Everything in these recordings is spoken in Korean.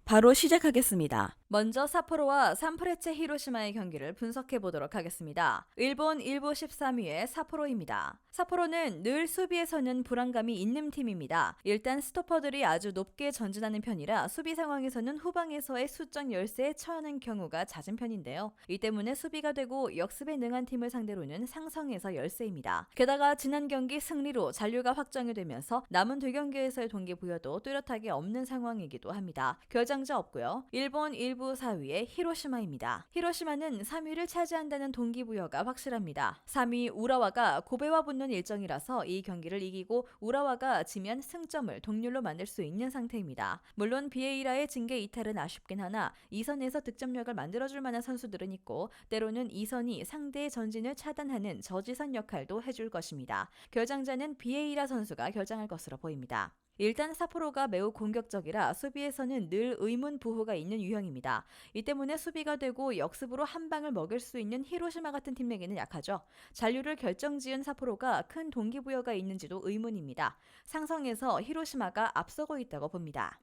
바로 시작하겠습니다. 먼저 삿포로와 산프레체 히로시마의 경기를 분석해 보도록 하겠습니다. 일본 1부 13위의 삿포로입니다. 삿포로는 늘 수비에서는 불안감이 있는 팀입니다. 일단 스토퍼들이 아주 높게 전진하는 편이라 수비 상황에서는 후방에서의 수적 열세에 처하는 경우가 잦은 편인데요. 이 때문에 수비가 되고 역습에 능한 팀을 상대로는 상성에서 열세입니다. 게다가 지난 경기 승리로 잔류가 확정이 되면서 남은 두 경기에서의 동기부여도 뚜렷하게 없는 상황이기도 합니다. 결장자 없고요. 일본 1부 4위의 히로시마입니다. 히로시마는 3위를 차지한다는 동기부여가 확실합니다. 3위 우라와가 고베와 붙는 일정이라서 이 경기를 이기고 우라와가 지면 승점을 동률로 만들 수 있는 상태입니다. 물론 비에이라의 징계 이탈은 아쉽긴 하나 2선에서 득점력을 만들어줄 만한 선수들은 있고 때로는 2선이 상대의 전진을 차단하는 저지선 역할도 해줄 것입니다. 결장자는 비에이라 선수가 결장할 것으로 보입니다. 일단 삿포로가 매우 공격적이라 수비에서는 늘 의문부호가 있는 유형입니다. 이 때문에 수비가 되고 역습으로 한 방을 먹일 수 있는 히로시마 같은 팀에게는 약하죠. 잔류를 결정지은 삿포로가 큰 동기부여가 있는지도 의문입니다. 상성에서 히로시마가 앞서고 있다고 봅니다.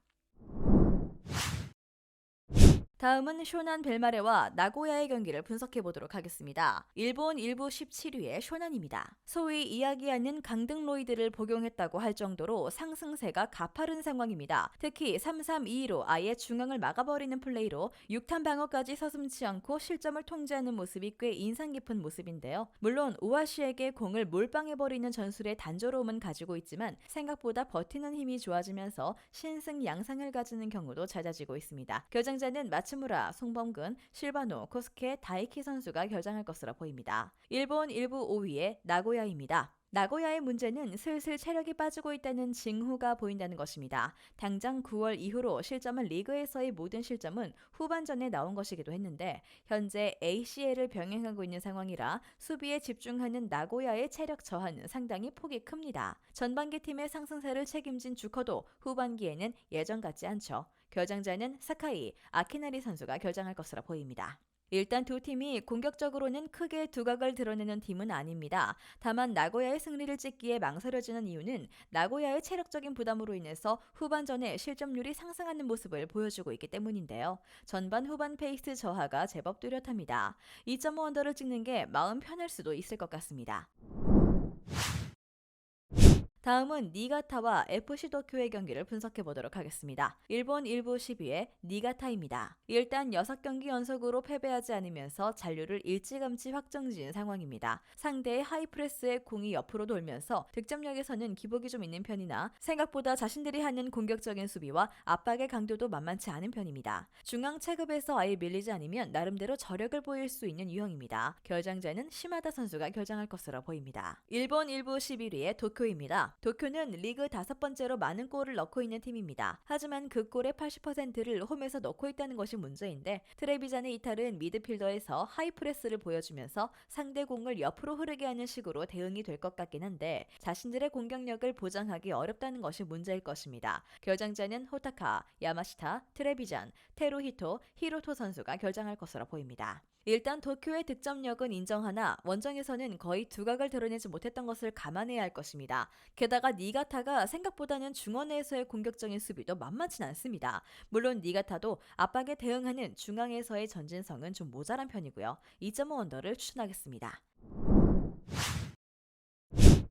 다음은 쇼난 벨마레와 나고야의 경기를 분석해 보도록 하겠습니다. 일본 1부 17위의 쇼난입니다. 소위 이야기하는 강등로이드를 복용했다고 할 정도로 상승세가 가파른 상황입니다. 특히 3-3-2로 아예 중앙을 막아버리는 플레이로 6탄 방어까지 서슴지 않고 실점을 통제하는 모습이 꽤 인상 깊은 모습인데요. 물론 우아시에게 공을 몰빵해버리는 전술의 단조로움은 가지고 있지만 생각보다 버티는 힘이 좋아지면서 신승양상을 가지는 경우도 잦아지고 있습니다. 결장자는 마츠무라, 송범근, 실바노, 코스케, 다이키 선수가 결장할 것으로 보입니다. 일본 1부 5위의 나고야입니다. 나고야의 문제는 슬슬 체력이 빠지고 있다는 징후가 보인다는 것입니다. 당장 9월 이후로 실점은 리그에서의 모든 실점은 후반전에 나온 것이기도 했는데 현재 ACL을 병행하고 있는 상황이라 수비에 집중하는 나고야의 체력 저하는 상당히 폭이 큽니다. 전반기 팀의 상승세를 책임진 주커도 후반기에는 예전 같지 않죠. 결장자는 사카이, 아키나리 선수가 결장할 것으로 보입니다. 일단 두 팀이 공격적으로는 크게 두각을 드러내는 팀은 아닙니다. 다만 나고야의 승리를 찍기에 망설여지는 이유는 나고야의 체력적인 부담으로 인해서 후반전에 실점률이 상승하는 모습을 보여주고 있기 때문인데요. 전반 후반 페이스 저하가 제법 뚜렷합니다. 2.5 언더를 찍는 게 마음 편할 수도 있을 것 같습니다. 다음은 니가타와 FC 도쿄의 경기를 분석해 보도록 하겠습니다. 일본 1부 10위의 니가타입니다. 일단 6경기 연속으로 패배하지 않으면서 잔류를 일찌감치 확정지은 상황입니다. 상대의 하이프레스에 공이 옆으로 돌면서 득점력에서는 기복이 좀 있는 편이나 생각보다 자신들이 하는 공격적인 수비와 압박의 강도도 만만치 않은 편입니다. 중앙 체급에서 아예 밀리지 않으면 나름대로 저력을 보일 수 있는 유형입니다. 결장자는 시마다 선수가 결장할 것으로 보입니다. 일본 1부 11위의 도쿄입니다. 도쿄는 리그 5번째로 많은 골을 넣고 있는 팀입니다. 하지만 그 골의 80%를 홈에서 넣고 있다는 것이 문제인데 트레비잔의 이탈은 미드필더에서 하이프레스를 보여주면서 상대 공을 옆으로 흐르게 하는 식으로 대응이 될 것 같긴 한데 자신들의 공격력을 보장하기 어렵다는 것이 문제일 것입니다. 결장자는 호타카, 야마시타, 트레비잔, 테루히토, 히로토 선수가 결장할 것으로 보입니다. 일단 도쿄의 득점력은 인정하나 원정에서는 거의 두각을 드러내지 못했던 것을 감안해야 할 것입니다. 게다가 니가타가 생각보다는 중원에서의 공격적인 수비도 만만치 않습니다. 물론 니가타도 압박에 대응하는 중앙에서의 전진성은 좀 모자란 편이고요. 2.5 언더를 추천하겠습니다.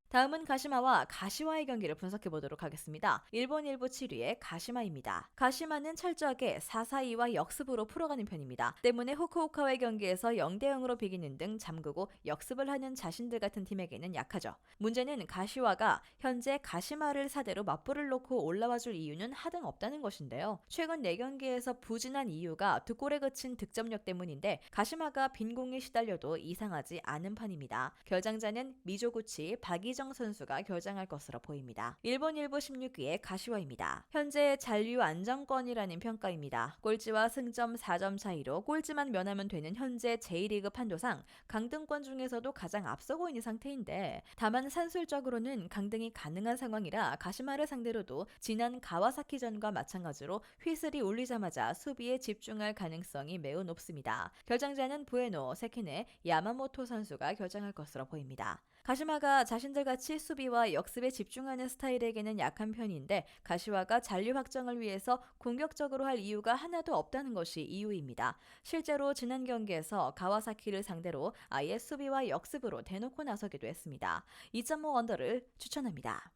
다음은 가시마와 가시와의 경기를 분석해 보도록 하겠습니다. 일본 1부 7위의 가시마입니다. 가시마는 철저하게 4-4-2와 역습으로 풀어가는 편입니다. 때문에 후쿠오카와의 경기에서 0-0으로 비기는 등 잠그고 역습을 하는 자신들 같은 팀에게는 약하죠. 문제는 가시와가 현재 가시마를 사대로 맞불을 놓고 올라와줄 이유는 하등 없다는 것인데요. 최근 4경기에서 부진한 이유가 2골에 그친 득점력 때문인데 가시마가 빈공에 시달려도 이상하지 않은 판입니다. 결장자는 미조구치, 박이정 선수가 결장할 것으로 보입니다. 일본 1부 16위의 가시와입니다. 현재 잔류 안정권이라는 평가입니다. 꼴찌와 승점 4점 차이로 꼴찌만 면하면 되는 현재 J리그 판도상 강등권 중에서도 가장 앞서고 있는 상태인데 다만 산술적으로는 강등이 가능한 상황이라 가시마를 상대로도 지난 가와사키전과 마찬가지로 휘슬이 울리자마자 수비에 집중할 가능성이 매우 높습니다. 결장자는 부에노, 세키네, 야마모토 선수가 결장할 것으로 보입니다. 가시마가 자신들같이 수비와 역습에 집중하는 스타일에게는 약한 편인데 가시화가 잔류 확정을 위해서 공격적으로 할 이유가 하나도 없다는 것이 이유입니다. 실제로 지난 경기에서 가와사키를 상대로 아예 수비와 역습으로 대놓고 나서기도 했습니다. 2.5 언더를 추천합니다.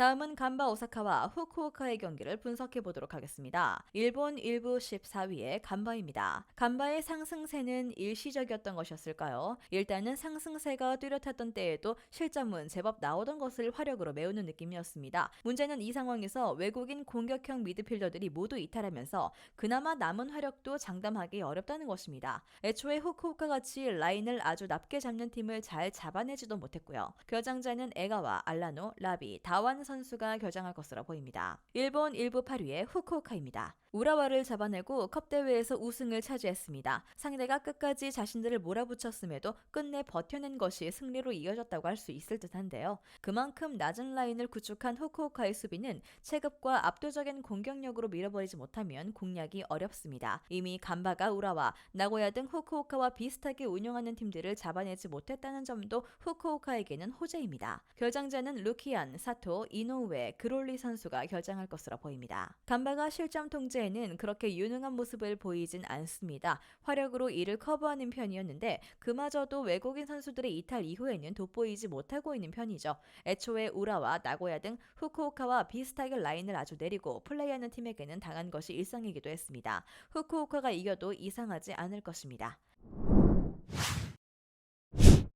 다음은 간바 오사카와 후쿠오카의 경기를 분석해 보도록 하겠습니다. 일본 1부 14위의 간바입니다. 간바의 상승세는 일시적이었던 것이었을까요? 일단은 상승세가 뚜렷했던 때에도 실점은 제법 나오던 것을 화력으로 메우는 느낌이었습니다. 문제는 이 상황에서 외국인 공격형 미드필더들이 모두 이탈하면서 그나마 남은 화력도 장담하기 어렵다는 것입니다. 애초에 후쿠오카같이 라인을 아주 낮게 잡는 팀을 잘 잡아내지도 못했고요. 겨장자는 에가와 알라노, 라비, 다완 선수가 겨장할 것으로 보입니다. 일본 1부 8위의 후쿠오카입니다. 우라와를 잡아내고 컵대회에서 우승을 차지했습니다. 상대가 끝까지 자신들을 몰아붙였음에도 끝내 버텨낸 것이 승리로 이어졌다고 할 수 있을 듯한데요. 그만큼 낮은 라인을 구축한 후쿠오카의 수비는 체급과 압도적인 공격력으로 밀어버리지 못하면 공략이 어렵습니다. 이미 간바가 우라와, 나고야 등 후쿠오카와 비슷하게 운영하는 팀들을 잡아내지 못했다는 점도 후쿠오카에게는 호재입니다. 결장자는 루키안, 사토, 이노우에, 그롤리 선수가 결장할 것으로 보입니다. 간바가 실점 통제에는 그렇게 유능한 모습을 보이진 않습니다. 화력으로 이를 커버하는 편이었는데 그마저도 외국인 선수들의 이탈 이후에는 돋보이지 못하고 있는 편이죠. 애초에 우라와 나고야 등 후쿠오카와 비슷하게 라인을 아주 내리고 플레이하는 팀에게는 당한 것이 일상이기도 했습니다. 후쿠오카가 이겨도 이상하지 않을 것입니다.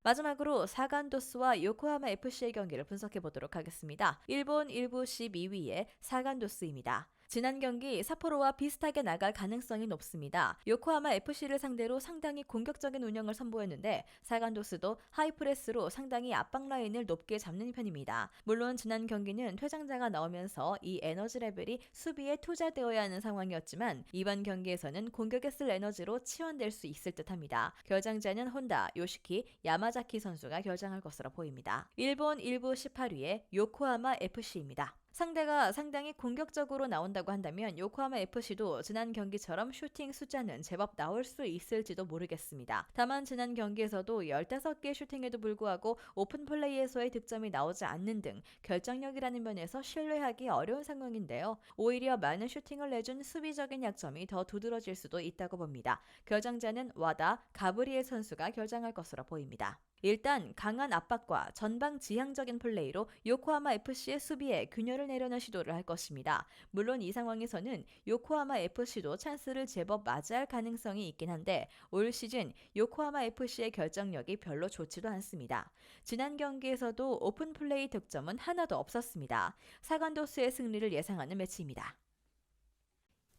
마지막으로 사간도스와 요코하마 FC의 경기를 분석해 보도록 하겠습니다. 일본 1부 12위의 사간도스입니다. 지난 경기 삿포로와 비슷하게 나갈 가능성이 높습니다. 요코하마 FC를 상대로 상당히 공격적인 운영을 선보였는데 사간도스도 하이프레스로 상당히 압박 라인을 높게 잡는 편입니다. 물론 지난 경기는 퇴장자가 나오면서 이 에너지 레벨이 수비에 투자되어야 하는 상황이었지만 이번 경기에서는 공격에 쓸 에너지로 치환될 수 있을 듯합니다. 결장자는 혼다, 요시키, 야마자키 선수가 결장할 것으로 보입니다. 일본 1부 18위의 요코하마 FC입니다. 상대가 상당히 공격적으로 나온다고 한다면 요코하마 FC도 지난 경기처럼 슈팅 숫자는 제법 나올 수 있을지도 모르겠습니다. 다만 지난 경기에서도 15개 슈팅에도 불구하고 오픈 플레이에서의 득점이 나오지 않는 등 결정력이라는 면에서 신뢰하기 어려운 상황인데요. 오히려 많은 슈팅을 내준 수비적인 약점이 더 두드러질 수도 있다고 봅니다. 결장자는 와다, 가브리엘 선수가 결장할 것으로 보입니다. 일단 강한 압박과 전방 지향적인 플레이로 요코하마 FC의 수비에 균열을 내려는 시도를 할 것입니다. 물론 이 상황에서는 요코하마 FC도 찬스를 제법 맞이할 가능성이 있긴 한데 올 시즌 요코하마 FC의 결정력이 별로 좋지도 않습니다. 지난 경기에서도 오픈 플레이 득점은 하나도 없었습니다. 사간도스의 승리를 예상하는 매치입니다.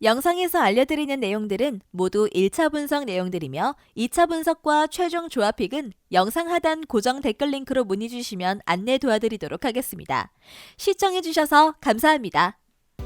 영상에서 알려드리는 내용들은 모두 1차 분석 내용들이며 2차 분석과 최종 조합픽은 영상 하단 고정 댓글 링크로 문의 주시면 안내 도와드리도록 하겠습니다. 시청해주셔서 감사합니다.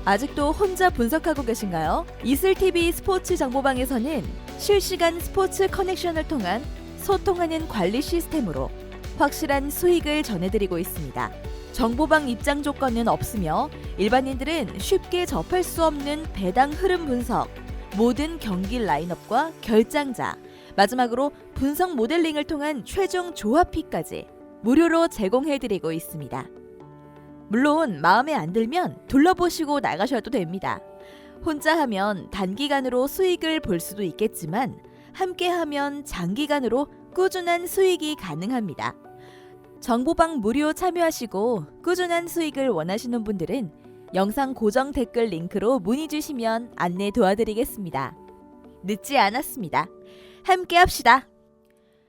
아직도 혼자 분석하고 계신가요? 이슬TV 스포츠 정보방에서는 실시간 스포츠 커넥션을 통한 소통하는 관리 시스템으로 확실한 수익을 전해드리고 있습니다. 정보방 입장 조건은 없으며 일반인들은 쉽게 접할 수 없는 배당 흐름 분석, 모든 경기 라인업과 결장자, 마지막으로 분석 모델링을 통한 최종 조합픽까지 무료로 제공해드리고 있습니다. 물론 마음에 안 들면 둘러보시고 나가셔도 됩니다. 혼자 하면 단기간으로 수익을 볼 수도 있겠지만 함께하면 장기간으로 꾸준한 수익이 가능합니다. 정보방 무료 참여하시고 꾸준한 수익을 원하시는 분들은 영상 고정 댓글 링크로 문의 주시면 안내 도와드리겠습니다. 늦지 않았습니다. 함께 합시다.